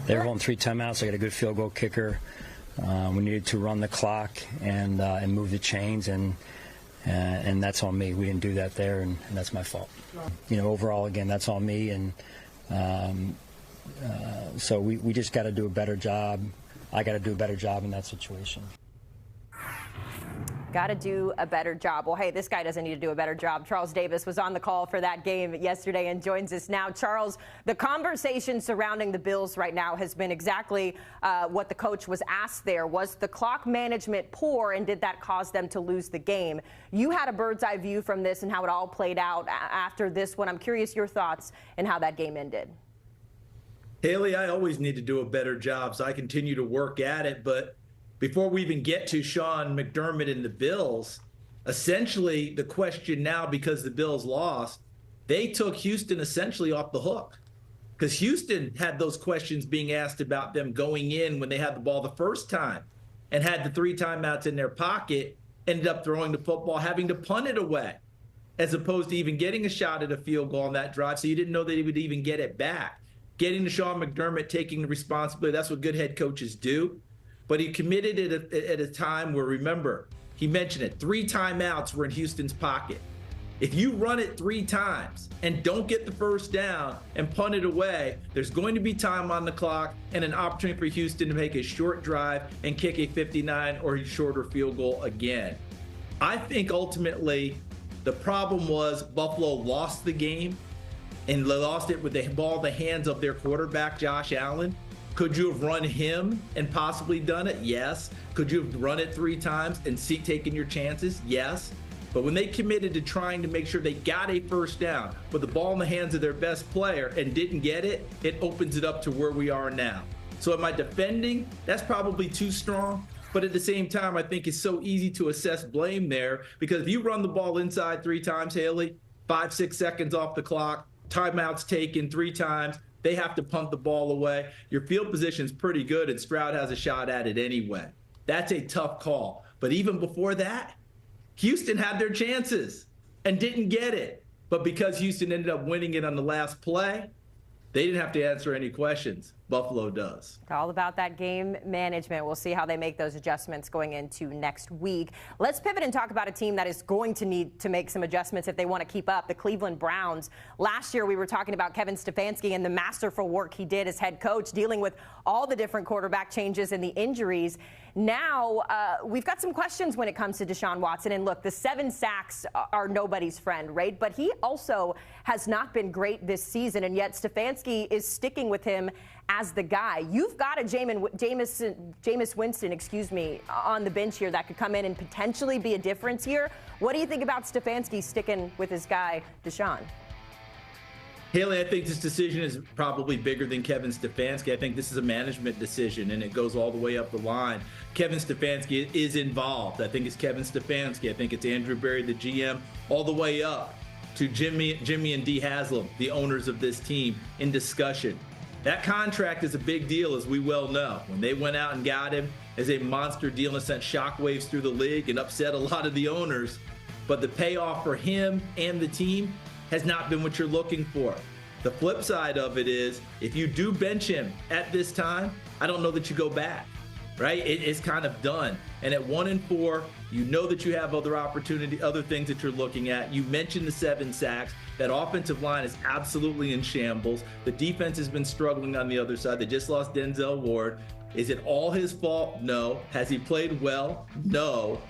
They were holding 3 timeouts. I got a good field goal kicker. We needed to run the clock and move the chains, and that's on me. We didn't do that there, and that's my fault. Overall, again, that's on me, and so we just got to do a better job. I got to do a better job in that situation. Got to do a better job. Well, hey, this guy doesn't need to do a better job. Charles Davis was on the call for that game yesterday and joins us now. Charles, the conversation surrounding the Bills right now has been exactly what the coach was asked there. Was the clock management poor, and did that cause them to lose the game? You had a bird's eye view from this and how it all played out after this one. I'm curious your thoughts and how that game ended. Haley, I always need to do a better job, so I continue to work at it. But before we even get to Sean McDermott and the Bills, essentially the question now, because the Bills lost, they took Houston essentially off the hook. Because Houston had those questions being asked about them going in when they had the ball the first time and had the 3 timeouts in their pocket, ended up throwing the football, having to punt it away, as opposed to even getting a shot at a field goal on that drive, so you didn't know that he would even get it back. Getting to Sean McDermott, taking the responsibility, that's what good head coaches do. But he committed it at a time where, remember, he mentioned it, 3 timeouts were in Houston's pocket. If you run it 3 times and don't get the first down and punt it away, there's going to be time on the clock and an opportunity for Houston to make a short drive and kick a 59 or shorter field goal again. I think ultimately the problem was Buffalo lost the game and lost it with the ball in the hands of their quarterback, Josh Allen. Could you have run him and possibly done it? Yes. Could you have run it 3 times and taken your chances? Yes. But when they committed to trying to make sure they got a first down with the ball in the hands of their best player and didn't get it, it opens it up to where we are now. So am I defending? That's probably too strong. But at the same time, I think it's so easy to assess blame there, because if you run the ball inside 3 times, Haley, 5-6 seconds off the clock, timeouts taken 3 times, they have to punt the ball away. Your field position's pretty good, and Stroud has a shot at it anyway. That's a tough call. But even before that, Houston had their chances and didn't get it. But because Houston ended up winning it on the last play, they didn't have to answer any questions. Buffalo does. It's all about that game management. We'll see how they make those adjustments going into next week. Let's pivot and talk about a team that is going to need to make some adjustments if they want to keep up, the Cleveland Browns. Last year, we were talking about Kevin Stefanski and the masterful work he did as head coach, dealing with all the different quarterback changes and the injuries. Now, we've got some questions when it comes to Deshaun Watson. And look, the 7 sacks are nobody's friend, right? But he also has not been great this season, and yet Stefanski is sticking with him as the guy. You've got a Jameis Winston, on the bench here that could come in and potentially be a difference here. What do you think about Stefanski sticking with his guy, Deshaun? Haley, I think this decision is probably bigger than Kevin Stefanski. I think this is a management decision, and it goes all the way up the line. Kevin Stefanski is involved. I think it's Kevin Stefanski. I think it's Andrew Berry, the GM, all the way up to Jimmy and Dee Haslam, the owners of this team, in discussion. That contract is a big deal, as we well know. When they went out and got him as a monster deal and sent shockwaves through the league and upset a lot of the owners. But the payoff for him and the team has not been what you're looking for. The flip side of it is, if you do bench him at this time, I don't know that you go back, right? It's kind of done. And at 1-4, you know that you have other things that you're looking at. You mentioned the 7 sacks. That offensive line is absolutely in shambles. The defense has been struggling on the other side. They just lost Denzel Ward. Is it all his fault? No. Has he played well? No.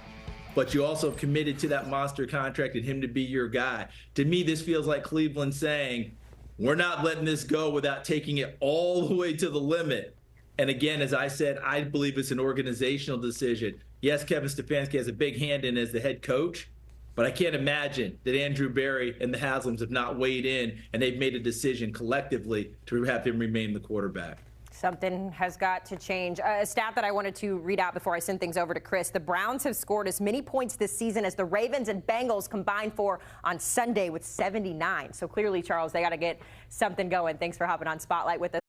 But you also committed to that monster contract and him to be your guy. To me, this feels like Cleveland saying, we're not letting this go without taking it all the way to the limit. And again, as I said, I believe it's an organizational decision. Yes, Kevin Stefanski has a big hand in as the head coach, but I can't imagine that Andrew Berry and the Haslams have not weighed in and they've made a decision collectively to have him remain the quarterback. Something has got to change. A stat that I wanted to read out before I send things over to Chris. The Browns have scored as many points this season as the Ravens and Bengals combined for on Sunday with 79. So clearly, Charles, they got to get something going. Thanks for hopping on Spotlight with us.